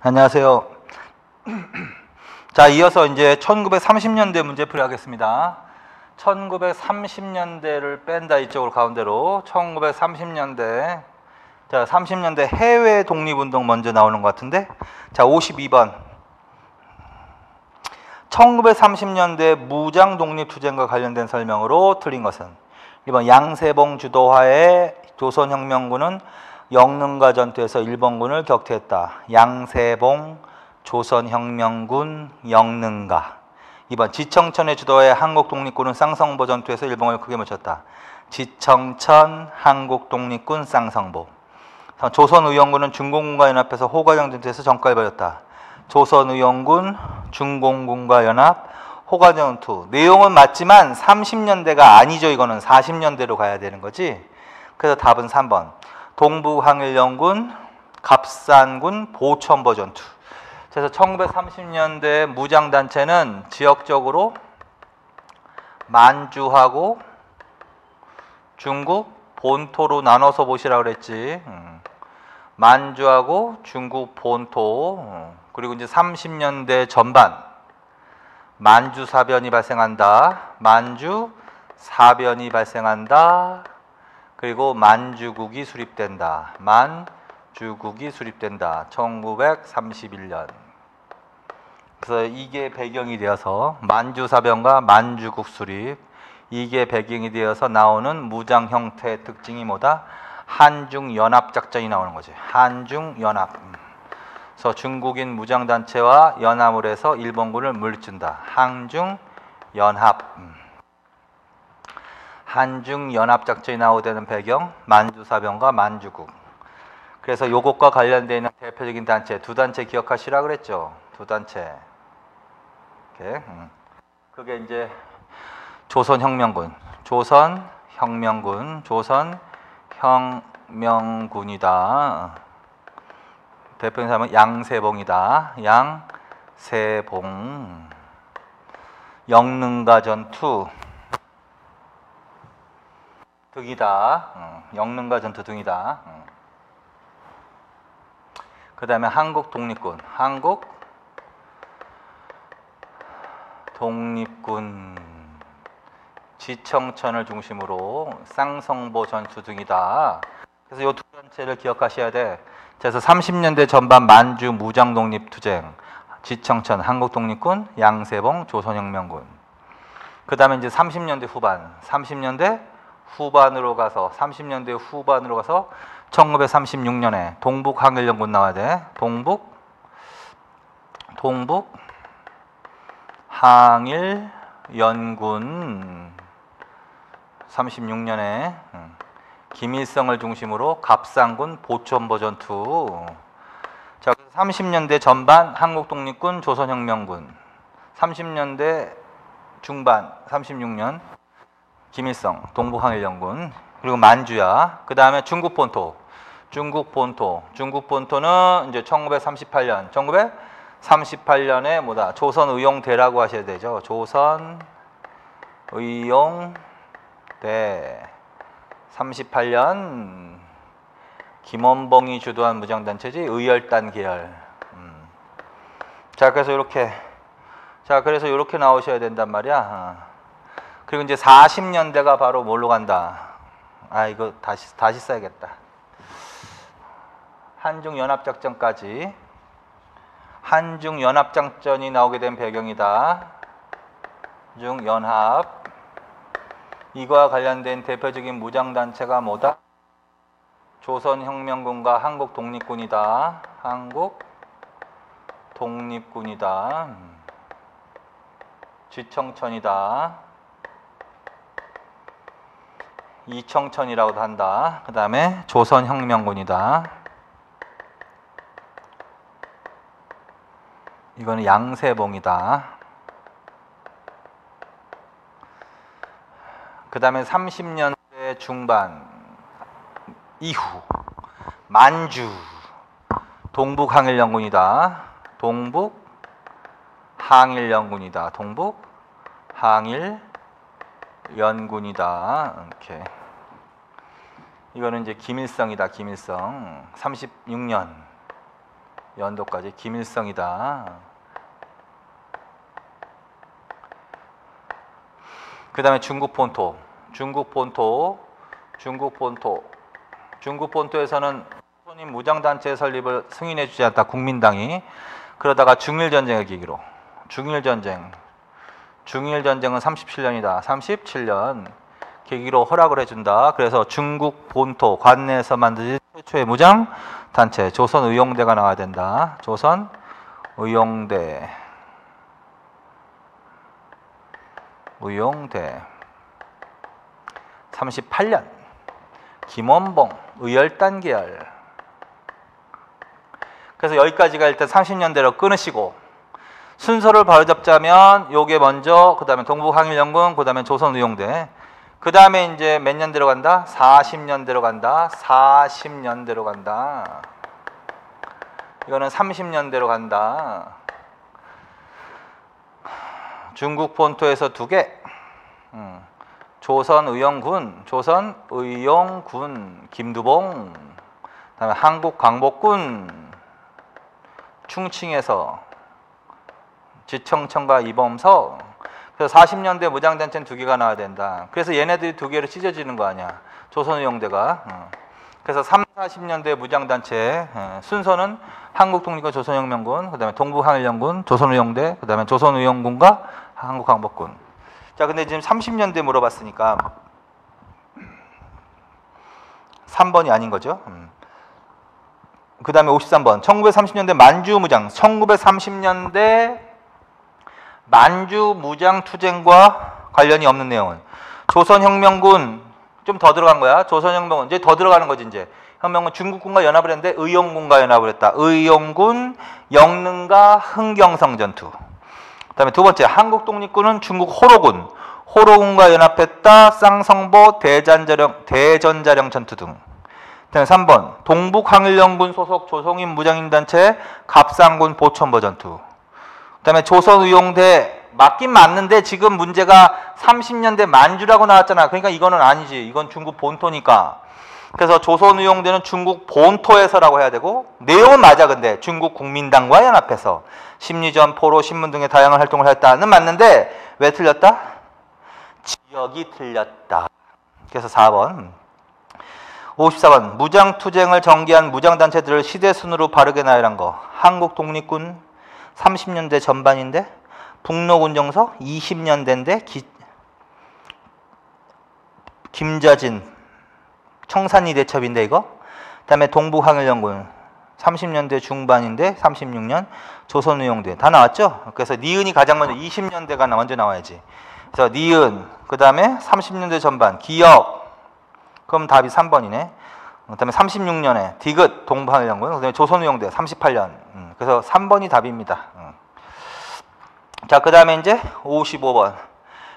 안녕하세요. 자, 이어서 이제 1930년대 문제풀이 하겠습니다. 1930년대를 뺀다, 이쪽으로 가운데로. 1930년대. 자, 30년대 해외 독립운동 먼저 나오는 것 같은데. 자, 52번. 1930년대 무장 독립투쟁과 관련된 설명으로 틀린 것은 1번 양세봉 주도하에 조선혁명군은 영능가 전투에서 일본군을 격퇴했다. 양세봉 조선혁명군 영능가. 2번 지청천의 주도하에 한국독립군은 쌍성보 전투에서 일본을 크게 묻혔다. 지청천 한국독립군 쌍성보. 조선의용군은 중공군과 연합해서 호가정 전투에서 전과를 벌였다. 조선의용군 중공군과 연합 호가정 전투. 내용은 맞지만 30년대가 아니죠. 이거는 40년대로 가야 되는 거지. 그래서 답은 3번 동북항일연군 갑산군 보천보 전투. 그래서 1930년대 무장단체는 지역적으로 만주하고 중국 본토로 나눠서 보시라고 그랬지. 만주하고 중국 본토. 그리고 이제 30년대 전반 만주 사변이 발생한다. 만주 사변이 발생한다. 그리고 만주국이 수립된다. 만주국이 수립된다. 1931년. 그래서 이게 배경이 되어서 만주사변과 만주국 수립, 이게 배경이 되어서 나오는 무장 형태의 특징이 뭐다? 한중연합작전이 나오는 거지. 한중연합. 그래서 중국인 무장단체와 연합을 해서 일본군을 물리친다. 한중연합. 한중연합작전이 나오게 되는 배경, 만주사변과 만주국. 그래서 요것과 관련되어 있는 대표적인 단체, 두 단체 기억하시라 그랬죠. 두 단체. 이렇게. 그게 이제 조선혁명군, 조선혁명군이다. 대표적인 사람은 양세봉이다. 양세봉. 영능가 전투 등이다. 영능가 전투 등이다. 그 다음에 한국 독립군, 지청천을 중심으로 쌍성보 전투 등이다. 그래서 이 두 단체를 기억하셔야 돼. 그래서 30년대 전반 만주 무장 독립투쟁, 지청천 한국 독립군, 양세봉 조선혁명군. 그 다음에 이제 30년대 후반으로 가서 1936년에 동북항일연군 나와야 돼. 동북항일연군 36년에 김일성을 중심으로 갑산군 보천보 전투. 자, 30년대 전반 한국독립군 조선혁명군, 30년대 중반 36년 김일성 동북항일연군, 그리고 만주야. 그 다음에 중국 본토는 이제 1938년에 뭐다? 조선의용대라고 하셔야 되죠. 조선의용대. 38년 김원봉이 주도한 무장단체지. 의열단 계열. 자, 그래서 이렇게 나오셔야 된단 말이야. 그리고 이제 40년대가 바로 뭘로 간다? 아, 이거 다시 써야겠다. 한중연합작전까지. 한중연합작전이 나오게 된 배경이다. 한중연합. 이거와 관련된 대표적인 무장단체가 뭐다? 조선혁명군과 한국독립군이다. 한국독립군이다. 지청천이다. 이청천이라고도 한다. 그 다음에 조선혁명군이다. 이거는 양세봉이다. 그 다음에 30년대 중반 이후 만주 동북항일연군이다. 동북항일연군이다. 이렇게. 이거는 이제 김일성이다. 김일성 36년 연도까지 김일성이다. 그 다음에 중국 본토. 중국 본토에서는 조선인 무장단체 설립을 승인해 주지 않다. 국민당이. 그러다가 중일전쟁을 계기로. 중일전쟁은 37년이다. 37년 계기로 허락을 해준다. 그래서 중국 본토 관내에서 만든 최초의 무장단체 조선의용대가 나와야 된다. 조선의용대. 38년 김원봉 의열단 계열. 그래서 여기까지가 일단 30년대로 끊으시고 순서를 바로잡자면 요게 먼저, 그 다음에 동북항일연군, 그 다음에 조선의용대, 그 다음에 이제 몇 년대로 간다? 40년대로 간다. 40년대로 간다. 이거는 30년대로 간다. 중국 본토에서 2개. 조선의용군 김두봉. 그 다음에 한국광복군 충칭에서 지청천과 이범석. 그래서 40년대 무장단체는 2개가 나와야 된다. 그래서 얘네들이 2개로 찢어지는 거 아니야. 조선의용대가. 그래서 40년대 무장단체 순서는 한국독립군, 조선혁명군, 그 다음에 동북항일연군, 조선의용대, 그 다음에 조선의용군과 한국광복군. 자, 근데 지금 30년대 물어봤으니까 3번이 아닌 거죠. 그 다음에 53번 1930년대 만주무장. 1930년대 만주무장투쟁과 관련이 없는 내용은 조선혁명군 좀 더 들어간 거야. 조선혁명군 이제 더 들어가는 거지. 이제 혁명군 중국군과 연합을 했는데 의용군과 연합을 했다. 의용군 영릉과 흥경성 전투. 그 다음에 2번째 한국독립군은 중국 호로군과 연합했다. 쌍성보 대전자령 전투 등. 그 다음에 3번 동북항일연군 소속 조성인 무장인단체 갑상군 보천보 전투. 그 다음에 조선의용대 맞긴 맞는데 지금 문제가 30년대 만주라고 나왔잖아. 그러니까 이거는 아니지. 이건 중국 본토니까. 그래서 조선의용대는 중국 본토에서라고 해야 되고, 내용은 맞아. 근데 중국 국민당과 연합해서 심리전, 포로, 신문 등의 다양한 활동을 했다는 맞는데 왜 틀렸다? 지역이 틀렸다. 그래서 4번 54번 무장투쟁을 전개한 무장단체들을 시대순으로 바르게 나열한 거. 한국독립군 30년대 전반인데, 북로군정서 20년대인데 김자진 청산리 대첩인데 이거. 그 다음에 동북항일연군 30년대 중반인데 36년 조선의용대. 다 나왔죠? 그래서 니은이 가장 먼저 20년대가 먼저 나와야지. 그래서 니은, 그 다음에 30년대 전반 기역. 그럼 답이 3번이네. 그 다음에 36년에 디귿 동북항일연군, 그 다음에 조선의용대 38년. 그래서 3번이 답입니다. 자, 그 다음에 이제 55번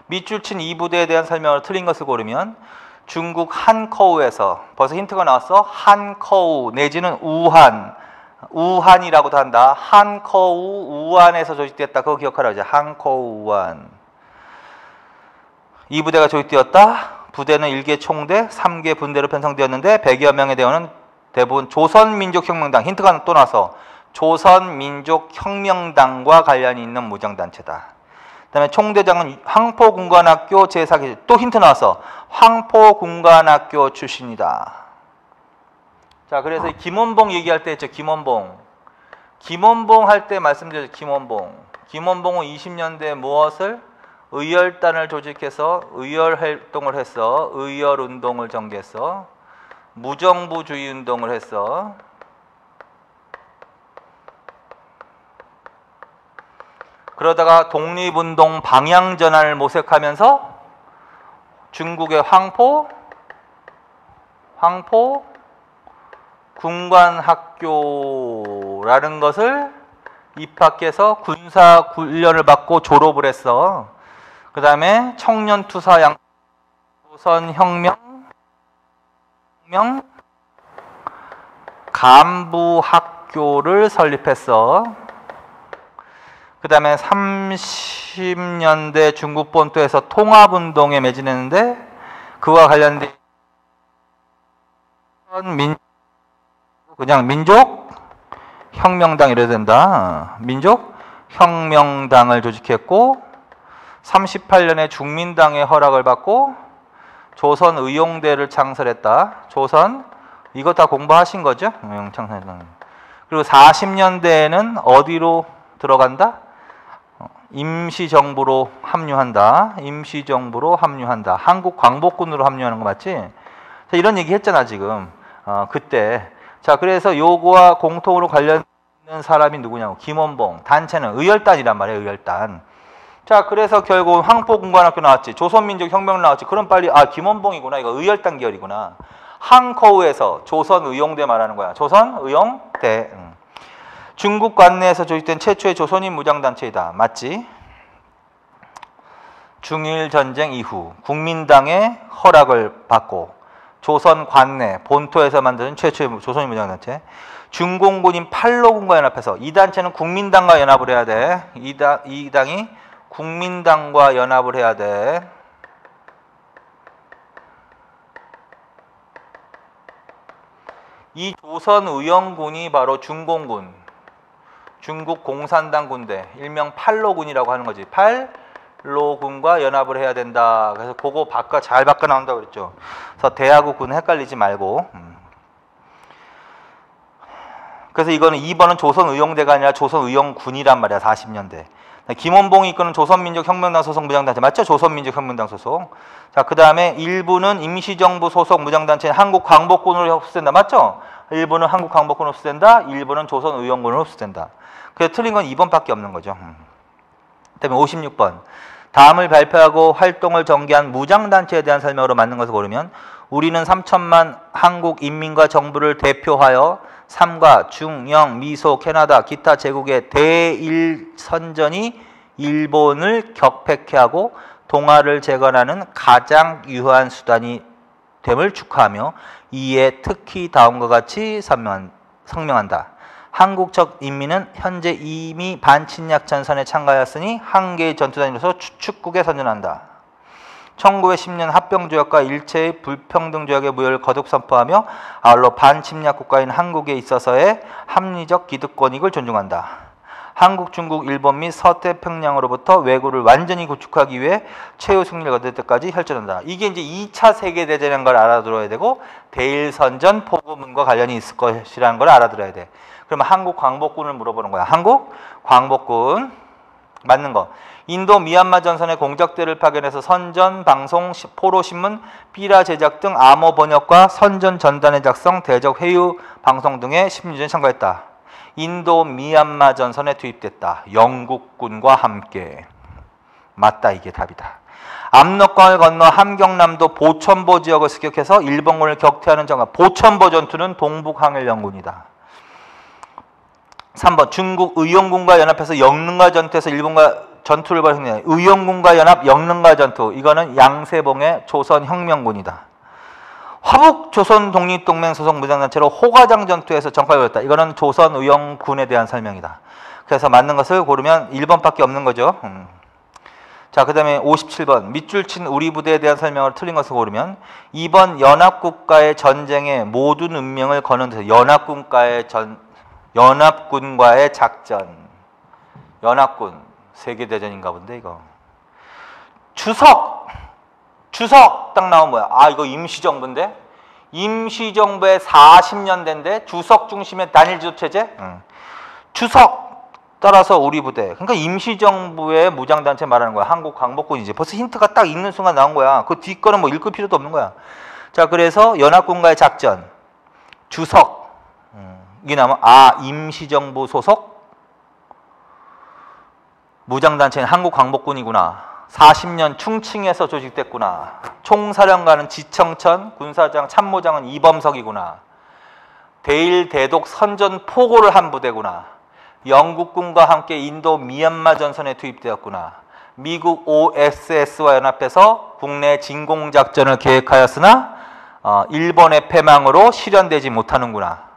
밑줄 친 2부대에 대한 설명을 틀린 것을 고르면 중국 한커우에서, 벌써 힌트가 나왔어. 한커우 내지는 우한이라고도 한다. 한커우 우한에서 조직되었다. 그거 기억하라. 이제 한커우 우한. 2부대가 조직되었다. 부대는 1개 총대, 3개 분대로 편성되었는데 100여 명의 대원은 대부분 조선민족혁명당, 힌트가 또 나서 조선민족혁명당과 관련이 있는 무장단체다. 그 다음에 총대장은 황포군관학교 제4기, 또 힌트 나왔어. 황포군관학교 출신이다. 자, 그래서 김원봉 얘기할 때 했죠. 김원봉 할 때 말씀드렸죠. 김원봉은 20년대 무엇을? 의열단을 조직해서 의열활동을 했어. 의열운동을 전개했어. 무정부주의 운동을 했어. 그러다가 독립운동 방향전환을 모색하면서 중국의 황포 군관학교라는 것을 입학해서 군사훈련을 받고 졸업을 했어. 그 다음에 청년투사 조선혁명 간부학교를 설립했어. 그 다음에 30년대 중국 본토에서 통합운동에 매진했는데, 그와 관련된 그냥 민족 혁명당 이래야 된다. 민족 혁명당을 조직했고 38년에 중민당의 허락을 받고 조선의용대를 창설했다. 조선 이거 다 공부하신 거죠? 그리고 40년대에는 어디로 들어간다? 임시정부로 합류한다. 임시정부로 합류한다. 한국광복군으로 합류하는 거 맞지? 자, 이런 얘기 했잖아 지금. 그때. 자, 그래서 요거와 공통으로 관련 있는 사람이 누구냐고. 김원봉. 단체는 의열단이란 말이에요. 의열단. 자, 그래서 결국 황포군관학교 나왔지. 조선민족혁명 나왔지. 그럼 빨리 김원봉이구나. 이거 의열단 계열이구나. 항커우에서 조선의용대 말하는 거야. 조선의용대. 중국 관내에서 조직된 최초의 조선인 무장단체이다. 맞지? 중일전쟁 이후 국민당의 허락을 받고 조선 관내 본토에서 만든 최초의 조선인 무장단체. 중공군인 팔로군과 연합해서 이 단체는 국민당과 연합을 해야 돼. 이 당이 국민당과 연합을 해야 돼. 이 조선의용군이 바로 중공군, 중국 공산당 군대, 일명 팔로군이라고 하는 거지. 팔로군과 연합을 해야 된다. 그래서 그거 잘 바꿔 나온다고 그랬죠. 그래서 대하고 군 헷갈리지 말고. 그래서 이거는 2번은 조선의용대가 아니라 조선의용군이란 말이야. 40년대. 김원봉이 이끄는 조선민족혁명당 소속 무장단체 맞죠? 조선민족혁명당 소속. 자, 그 다음에 일부는 임시정부 소속 무장단체인 한국광복군으로 흡수된다. 맞죠? 일부는 한국광복군으로 흡수된다. 일부는 조선의용군으로 흡수된다. 그래서 틀린 건 2번밖에 없는 거죠. 그 다음에 56번. 다음을 발표하고 활동을 전개한 무장단체에 대한 설명으로 맞는 것을 고르면 우리는 3천만 한국 인민과 정부를 대표하여 삼가, 중, 영, 미소, 캐나다, 기타 제국의 대일선전이 일본을 격패케 하고 동아를 재건하는 가장 유효한 수단이 됨을 축하하며 이에 특히 다음과 같이 성명한다. 한국적 인민은 현재 이미 반침략 전선에 참가하였으니 한 개의 전투단위로서 축국에 선전한다. 1910년 합병조약과 일체의 불평등조약의 무효를 거듭 선포하며 아울러 반침략 국가인 한국에 있어서의 합리적 기득권익을 존중한다. 한국, 중국, 일본 및 서태평양으로부터 왜구를 완전히 구축하기 위해 최후 승리를 거둘 때까지 혈전한다. 이게 이제 2차 세계대전인 걸 알아들어야 되고 대일선전 포고문과 관련이 있을 것이라는 걸 알아들어야 돼. 그러면 한국 광복군을 물어보는 거야. 한국 광복군 맞는 거. 인도 미얀마 전선의 공작대를 파견해서 선전 방송, 포로 신문, 삐라 제작 등 암호 번역과 선전 전단의 작성, 대적 회유 방송 등의 심리전에 참가했다. 인도 미얀마 전선에 투입됐다. 영국군과 함께. 맞다. 이게 답이다. 압록강을 건너 함경남도 보천보 지역을 습격해서 일본군을 격퇴하는 전과. 보천보 전투는 동북항일연군이다. 3번 중국 의용군과 연합해서 영릉가 전투에서 일본과 전투를 벌였느냐. 의용군과 연합 영릉가 전투. 이거는 양세봉의 조선혁명군이다. 화북 조선독립동맹 소속 무장단체로 호가장 전투에서 전파를 벌였다. 이거는 조선의용군에 대한 설명이다. 그래서 맞는 것을 고르면 1번밖에 없는 거죠. 자, 그 다음에 57번 밑줄 친 우리 부대에 대한 설명을 틀린 것을 고르면 2번 연합국가의 전쟁에 모든 운명을 거는 데서 연합군과의 작전. 연합군 세계대전인가 본데 이거. 주석 딱 나온 거야. 이거 임시정부인데? 임시정부의 40년대인데 주석 중심의 단일지도체제? 주석 따라서 우리 부대. 그러니까 임시정부의 무장단체 말하는 거야. 한국광복군이지. 벌써 힌트가 딱 있는 순간 나온 거야. 그 뒷거는 뭐 읽을 필요도 없는 거야. 자, 그래서 연합군과의 작전. 주석. 이게 나오면 임시정부 소속 무장단체는 한국광복군이구나. 40년 충칭에서 조직됐구나. 총사령관은 지청천, 군사장, 참모장은 이범석이구나. 대일 대독 선전 포고를 한 부대구나. 영국군과 함께 인도 미얀마 전선에 투입되었구나. 미국 OSS와 연합해서 국내 진공작전을 계획하였으나 일본의 패망으로 실현되지 못하는구나.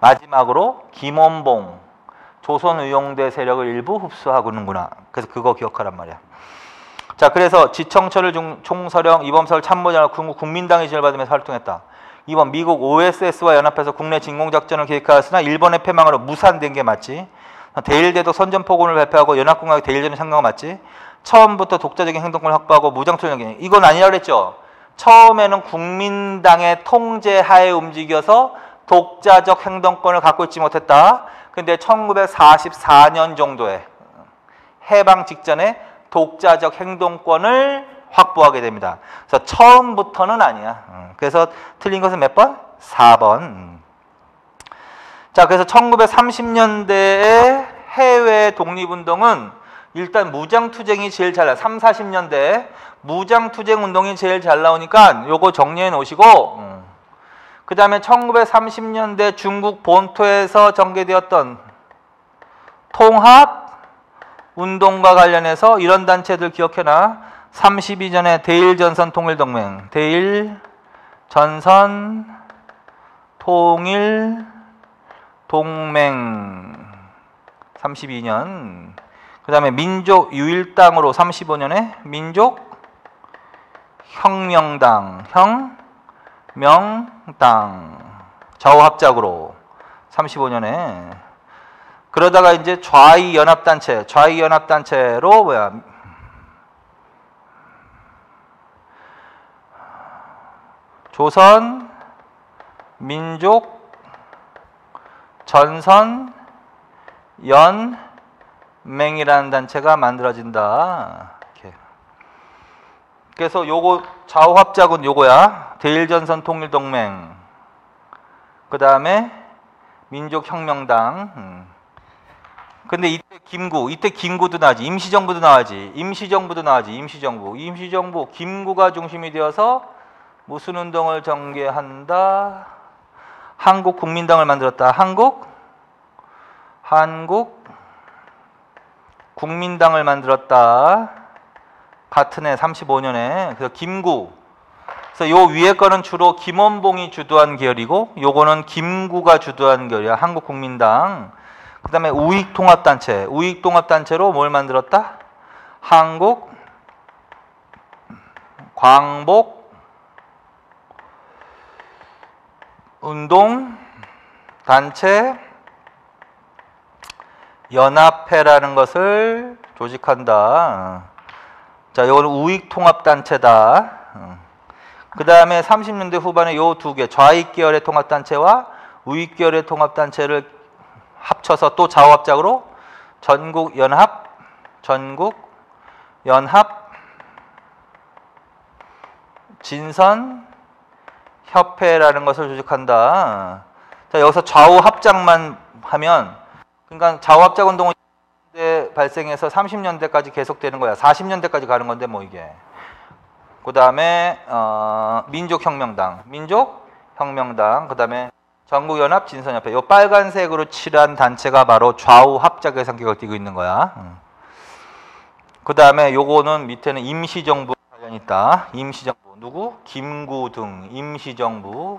마지막으로 김원봉, 조선의용대 세력을 일부 흡수하고는구나. 그래서 그거 기억하란 말이야. 자, 그래서 지청천을 총서령, 이범석을 참모장을 국민당의 지원을 받으면서 활동했다. 2번 미국 OSS와 연합해서 국내 진공작전을 계획하였으나 일본의 패망으로 무산된 게 맞지. 대일대도 선전포고를 발표하고 연합공화국 대일전에 참가가 맞지. 처음부터 독자적인 행동권을 확보하고 무장투쟁 이건 아니라 그랬죠. 처음에는 국민당의 통제하에 움직여서 독자적 행동권을 갖고 있지 못했다. 근데 1944년 정도에 해방 직전에 독자적 행동권을 확보하게 됩니다. 그래서 처음부터는 아니야. 그래서 틀린 것은 몇 번? 4번. 자, 그래서 1930년대의 해외 독립운동은 일단 무장투쟁이 제일 잘 나와. 3, 40년대 무장투쟁 운동이 제일 잘 나오니까 요거 정리해 놓으시고 그 다음에 1930년대 중국 본토에서 전개되었던 통합 운동과 관련해서 이런 단체들 기억해놔. 32전에 대일전선 통일동맹, 대일전선 통일동맹 32년. 그 다음에 민족유일당으로 35년에 민족혁명당, 좌우합작으로 35년에. 그러다가 이제 좌이연합단체로 조선 민족 전선 연맹이라는 단체가 만들어진다. 이렇게. 그래서 요거 좌우합작은 요거야. 대일전선 통일동맹. 그 다음에 민족혁명당. 근데 이때 김구도 나지. 임시정부도 나와지. 임시정부. 김구가 중심이 되어서 무슨 운동을 전개한다? 한국국민당을 만들었다. 한국국민당을 만들었다. 같은 해 35년에. 그래서 김구. 그래서 요 위에 거는 주로 김원봉이 주도한 계열이고 요거는 김구가 주도한 계열이야. 한국국민당. 그 다음에 우익통합단체. 우익통합단체로 뭘 만들었다? 한국 광복 운동단체 연합회라는 것을 조직한다. 자, 이거는 우익통합단체다. 그 다음에 30년대 후반에 요 두 개, 좌익계열의 통합단체와 우익계열의 통합단체를 합쳐서 또 좌우합작으로 전국연합 진선협회라는 것을 조직한다. 자, 여기서 좌우합작만 하면, 그러니까 좌우합작 운동은 발생해서 30년대까지 계속되는 거야. 40년대까지 가는 건데 뭐 이게. 그 다음에 민족혁명당, 그 다음에 전국연합 진선협회. 요 빨간색으로 칠한 단체가 바로 좌우합작의 성격을 띠고 있는 거야. 그 다음에 요거는 밑에는 임시정부 관련 있다. 임시정부. 누구? 김구 등. 임시정부.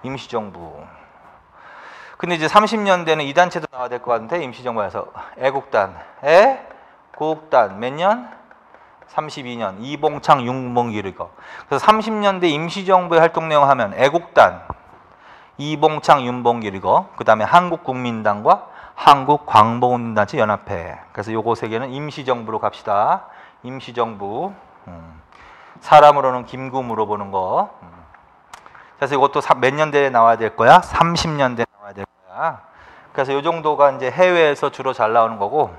임시정부. 근데 이제 30년대는 이 단체도 나와야 될 것 같은데, 임시정부에서. 애국단. 몇 년? 32년. 이봉창, 윤봉길 이거. 그래서 30년대 임시정부의 활동 내용 하면 애국단, 이봉창, 윤봉길 이거. 그 다음에 한국국민당과 한국광복운동단체 연합회. 그래서 요거 세 개는 임시정부로 갑시다. 임시정부. 사람으로는 김구 물어보는 거. 그래서 이것도 몇 년대에 나와야 될 거야? 30년대에 나와야 될 거야. 그래서 요 정도가 이제 해외에서 주로 잘 나오는 거고.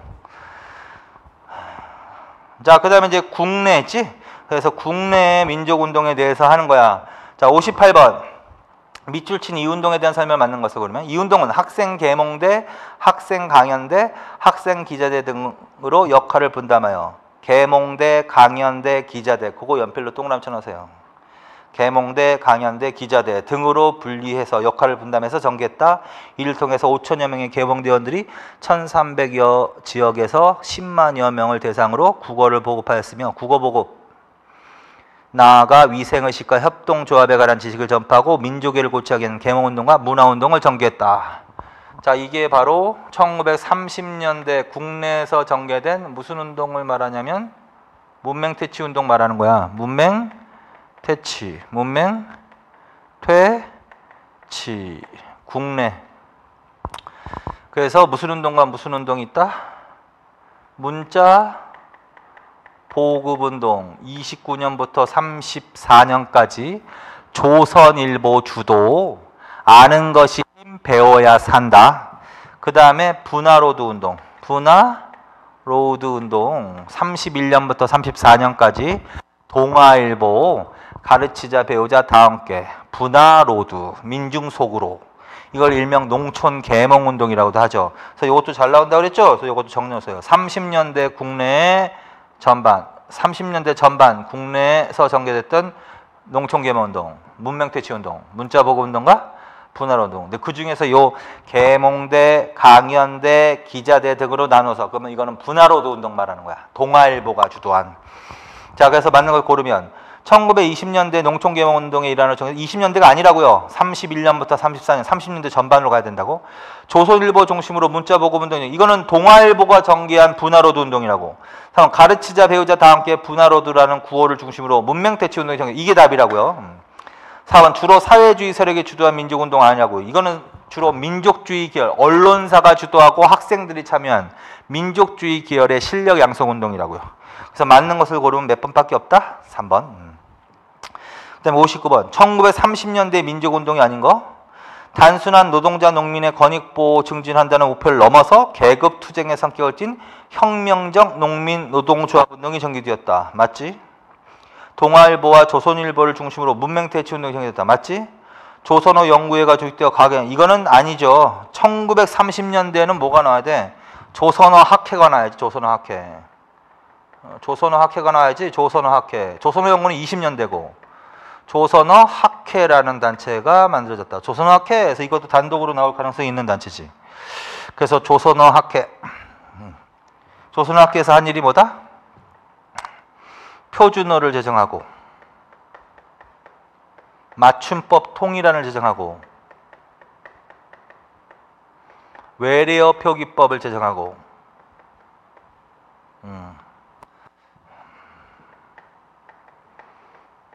자, 그 다음에 이제 국내 있지? 그래서 국내 민족운동에 대해서 하는 거야. 자, 58번. 밑줄 친 이 운동에 대한 설명을 맞는 것을 그러면 이 운동은 학생계몽대, 학생강연대, 학생기자대 등으로 역할을 분담하여 계몽대, 강연대, 기자대, 그거 연필로 동그라미 쳐놓으세요. 계몽대, 강연대, 기자대 등으로 분리해서 역할을 분담해서 전개했다. 이를 통해서 5천여 명의 계몽대원들이 1300여 지역에서 10만여 명을 대상으로 국어를 보급하였으며 국어 보급, 나아가 위생의식과 협동조합에 관한 지식을 전파하고 민족애를 고취하기 위한 계몽운동과 문화운동을 전개했다. 자, 이게 바로 1930년대 국내에서 전개된 무슨 운동을 말하냐면 문맹퇴치운동 말하는 거야. 문맹퇴치 퇴치, 국내. 그래서 무슨 운동과 무슨 운동이 있다? 문자 보급운동 29년부터 34년까지 조선일보 주도. 아는 것이 배워야 산다. 그 다음에 분화로드 운동. 분화로드 운동 31년부터 34년까지 동아일보 가르치자 배우자 다 함께. 분화로드 민중 속으로. 이걸 일명 농촌 계몽운동이라고도 하죠. 그래서 이것도 잘 나온다고 그랬죠? 그래서 이것도 정리하세요. 30년대 국내 전반, 30년대 전반 국내에서 전개됐던 농촌 계몽운동, 문명퇴치운동, 문자보고운동과 분할운동. 근데 그 중에서 요 계몽대, 강연대, 기자대 등으로 나눠서 그러면 이거는 분할로드 운동 말하는 거야. 동아일보가 주도한. 자, 그래서 맞는 걸 고르면 1920년대 농촌계몽운동의 일환으로 20년대가 아니라고요. 31년부터 34년, 30년대 전반으로 가야 된다고. 조선일보 중심으로 문자보고운동. 이거는 동아일보가 전개한 분화로드 운동이라고. 3번 가르치자 배우자 다 함께 분화로드라는 구호를 중심으로 문명퇴치운동이 전개. 이게 답이라고요. 4번 주로 사회주의 세력이 주도한 민족운동 아니냐고. 이거는 주로 민족주의 계열, 언론사가 주도하고 학생들이 참여한 민족주의 계열의 실력 양성운동이라고요. 그래서 맞는 것을 고르면 몇 번밖에 없다? 3번. 그 다음에 59번. 1930년대 민족운동이 아닌 거? 단순한 노동자 농민의 권익보호 증진한다는 목표를 넘어서 계급투쟁의 성격을 띤 혁명적 농민 노동조합운동이 전개되었다. 맞지? 동아일보와 조선일보를 중심으로 문명퇴치운동이 전개됐다. 맞지? 조선어 연구회가 조직되어 가게. 이거는 아니죠. 1930년대에는 뭐가 나와야 돼? 조선어 학회가 나와야지. 조선어 학회. 조선어 학회가 나와야지. 조선어 학회. 조선어 연구는 20년대고 조선어 학회라는 단체가 만들어졌다. 조선어 학회에서 이것도 단독으로 나올 가능성이 있는 단체지. 그래서 조선어 학회. 조선어 학회에서 한 일이 뭐다? 표준어를 제정하고 맞춤법 통일안을 제정하고 외래어 표기법을 제정하고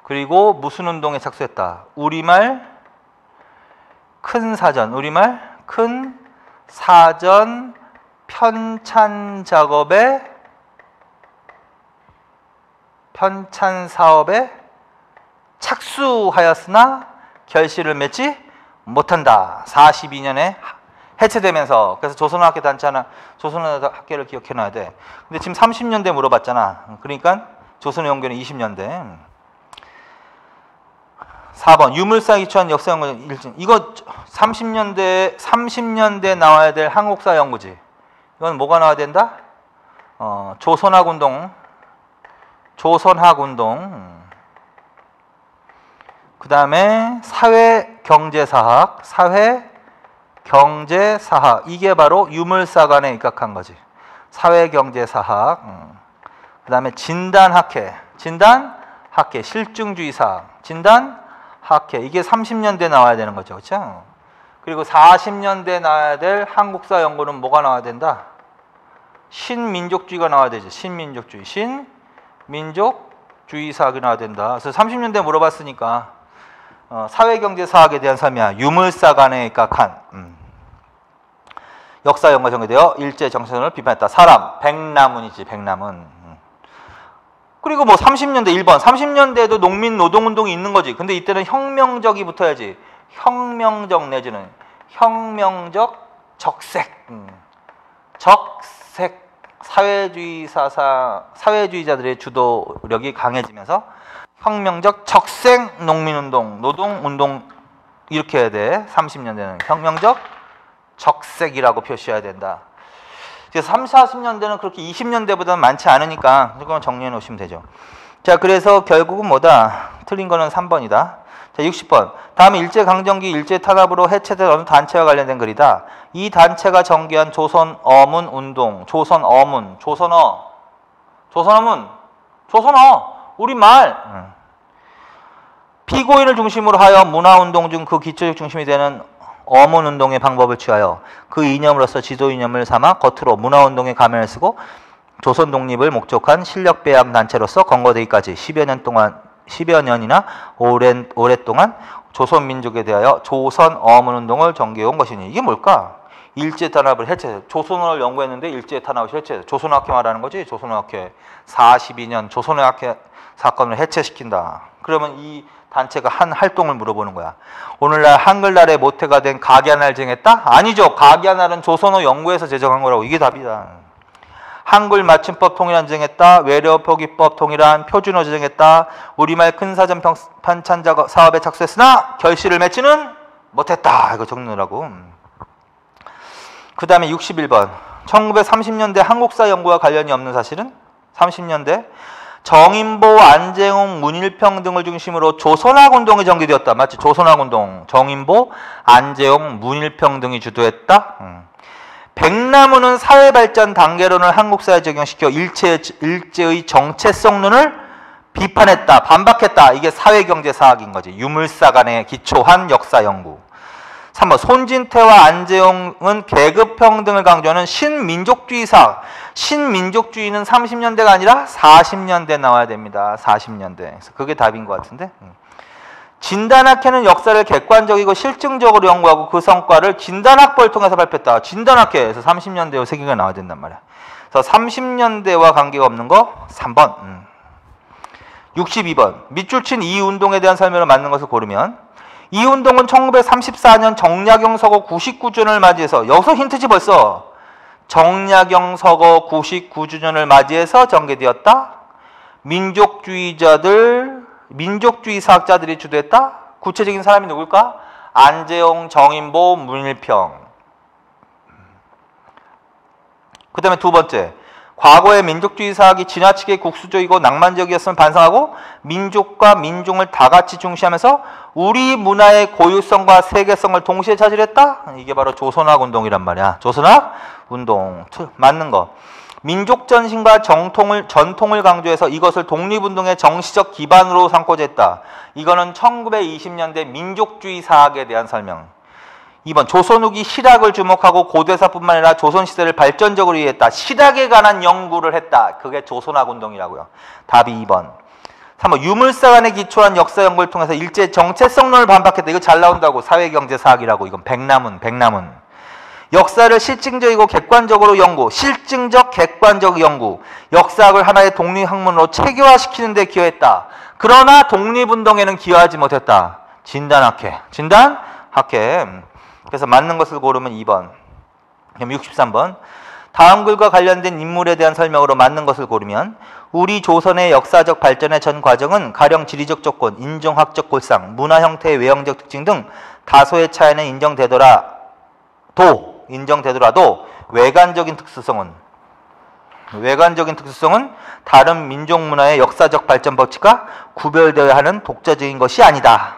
그리고 무슨 운동에 착수했다? 우리말 큰 사전, 우리말 큰 사전 편찬 작업에 편찬 사업에 착수하였으나 결실을 맺지 못한다. 42년에 해체되면서. 그래서 조선어학회 단체 하나, 조선어학회를 기억해놔야 돼. 근데 지금 30년대 물어봤잖아. 그러니까 조선어연구회는 20년대. 4번 유물사 기초한 역사연구 일진. 이거 30년대 나와야 될 한국사 연구지. 이건 뭐가 나와야 된다? 조선학운동. 그 다음에 사회경제사학. 이게 바로 유물사관에 입각한 거지. 사회경제사학. 그 다음에 진단학회. 실증주의사학. 진단학회. 이게 30년대 나와야 되는 거죠. 그렇죠? 그리고 40년대 나와야 될 한국사 연구는 뭐가 나와야 된다? 신민족주의가 나와야 되지. 신민족주의 사학이 나와야 된다. 그래서 30년대 물어봤으니까 사회경제사학에 대한 설명. 유물사관에 입각한 역사 연구가 전개되어 일제 정신을 비판했다. 사람 백남훈이지. 백남훈. 그리고 뭐 30년대 1번. 30년대에도 농민 노동운동이 있는 거지. 근데 이때는 혁명적이 붙어야지. 혁명적 내지는 혁명적 적색. 적색. 사회주의자들의 주도력이 강해지면서 혁명적 적색 농민운동, 노동운동 이렇게 해야 돼. 30년대는 혁명적 적색이라고 표시해야 된다. 그래서 30, 40년대는 그렇게 20년대보다는 많지 않으니까 그건 정리해 놓으시면 되죠. 자, 그래서 결국은 뭐다? 틀린 거는 3번이다. 자, 60번. 다음 일제강점기 일제탄압으로 해체된 어느 단체와 관련된 글이다. 이 단체가 전개한 조선어문 운동. 조선어문. 우리말. 피고인을 중심으로 하여 문화운동 중 그 기초적 중심이 되는 어문운동의 방법을 취하여 그 이념으로서 지도 이념을 삼아 겉으로 문화운동의 가면을 쓰고 조선 독립을 목적한 실력배양 단체로서 권고되기까지 10여 년이나 오랫동안 조선민족에 대하여 조선 어문운동을 전개해온 것이니. 이게 뭘까? 일제탄압을 해체. 조선어를 연구했는데 일제탄압을 해체. 조선학회 말하는 거지. 조선학회 42년 조선학회 사건을 해체시킨다. 그러면 이 단체가 한 활동을 물어보는 거야. 오늘날 한글날의 모태가 된 가기하나를 정했다? 아니죠. 가기하나는 조선어 연구에서 제정한 거라고. 이게 답이다. 한글 맞춤법 통일한 정했다. 외래어 표기법 통일한 표준어 제정했다. 우리말 큰사전 편찬 사업에 착수했으나 결실을 맺지는 못했다. 이거 적느라고. 그 다음에 61번. 1930년대 한국사 연구와 관련이 없는 사실은 30년대 정인보, 안재홍, 문일평 등을 중심으로 조선학운동이 전개되었다. 맞지? 조선학운동. 정인보, 안재홍, 문일평 등이 주도했다. 백나무는 사회발전 단계론을 한국사에 적용시켜 일제의 정체성론을 비판했다. 반박했다. 이게 사회경제사학인 거지. 유물사관에 기초한 역사연구. 3번 손진태와 안재홍은 계급평등을 강조하는 신민족주의 사학. 신민족주의는 30년대가 아니라 40년대 나와야 됩니다. 40년대. 그래서 그게 답인 것 같은데. 진단학회는 역사를 객관적이고 실증적으로 연구하고 그 성과를 진단학벌을 통해서 발표했다. 진단학회에서 30년대로 세 개가 나와야 된단 말이야. 그래서 30년대와 관계가 없는 거 3번. 62번. 밑줄 친 이 운동에 대한 설명을 맞는 것을 고르면 이 운동은 1934년 정약용 서거 99주년을 맞이해서 여기서 힌트지 벌써. 정약용 서거 99주년을 맞이해서 전개되었다. 민족주의 사학자들이 주도했다. 구체적인 사람이 누굴까? 안재홍, 정인보, 문일평. 그 다음에 두 번째. 과거의 민족주의 사학이 지나치게 국수적이고 낭만적이었음을 반성하고 민족과 민중을 다 같이 중시하면서 우리 문화의 고유성과 세계성을 동시에 차지했다. 이게 바로 조선학 운동이란 말이야. 조선학 운동. 맞는 거. 민족 전신과 전통을 강조해서 이것을 독립운동의 정치적 기반으로 삼고자 했다. 이거는 1920년대 민족주의 사학에 대한 설명. 2번 조선 후기 실학을 주목하고 고대사뿐만 아니라 조선시대를 발전적으로 이해했다. 실학에 관한 연구를 했다. 그게 조선학 운동이라고요. 답이 2번. 3번 유물사관에 기초한 역사 연구를 통해서 일제 정체성론을 반박했다. 이거 잘 나온다고. 사회경제사학이라고. 이건 백남은. 역사를 실증적이고 객관적으로 연구. 실증적 객관적 연구. 역사학을 하나의 독립학문으로 체계화시키는 데 기여했다. 그러나 독립운동에는 기여하지 못했다. 진단학회. 그래서 맞는 것을 고르면 2번. 그럼 63번. 다음 글과 관련된 인물에 대한 설명으로 맞는 것을 고르면 우리 조선의 역사적 발전의 전 과정은 가령 지리적 조건, 인종학적 골상, 문화 형태의 외형적 특징 등 다소의 차이는 인정되더라도 외관적인 특수성은 다른 민족 문화의 역사적 발전 법칙과 구별되어야 하는 독자적인 것이 아니다.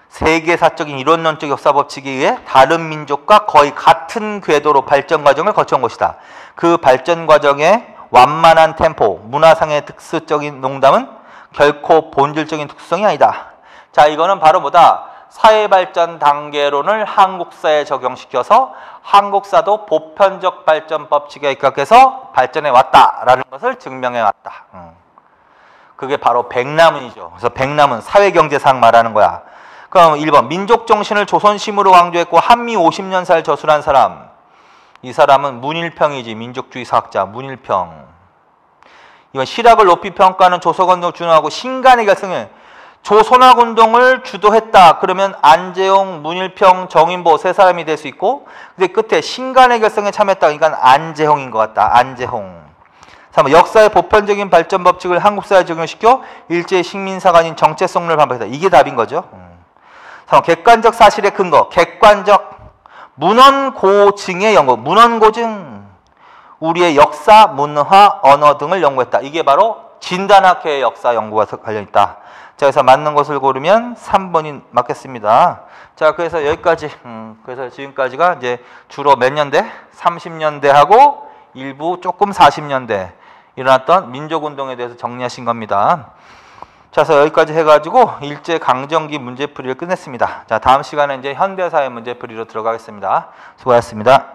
세계사적인 이론론적 역사 법칙에 의해 다른 민족과 거의 같은 궤도로 발전 과정을 거쳐온 것이다. 그 발전 과정의 완만한 템포, 문화상의 특수적인 농담은 결코 본질적인 특수성이 아니다. 자, 이거는 바로 뭐다? 사회발전 단계론을 한국사에 적용시켜서 한국사도 보편적 발전 법칙에 입각해서 발전해 왔다라는 것을 증명해 왔다. 그게 바로 백남은이죠. 그래서 백남은 사회경제사학 말하는 거야. 그럼 1번 민족정신을 조선심으로 강조했고 한미 50년사를 저술한 사람. 이 사람은 문일평이지. 민족주의 사학자 문일평. 이번 실학을 높이 평가하는 조선운동을 주도하고 신간의 결성을 조선학운동을 주도했다. 그러면 안재홍, 문일평, 정인보 세 사람이 될 수 있고 근데 끝에 신간의 결성에 참여했다. 그러니까 안재홍인 것 같다. 안재홍. 3번 역사의 보편적인 발전 법칙을 한국사에 적용시켜 일제의 식민사관인 정체성론을 반박했다. 이게 답인 거죠. 3번 객관적 사실의 근거. 객관적 문헌고증의 연구. 문헌고증. 우리의 역사, 문화, 언어 등을 연구했다. 이게 바로 진단학회의 역사 연구와 관련있다. 자, 그래서 맞는 것을 고르면 3번이 맞겠습니다. 자, 그래서 여기까지, 그래서 지금까지가 이제 주로 몇 년대? 30년대하고 일부 조금 40년대 일어났던 민족운동에 대해서 정리하신 겁니다. 자, 그래서 여기까지 해가지고 일제강점기 문제풀이를 끝냈습니다. 자, 다음 시간에 이제 현대사회 문제풀이로 들어가겠습니다. 수고하셨습니다.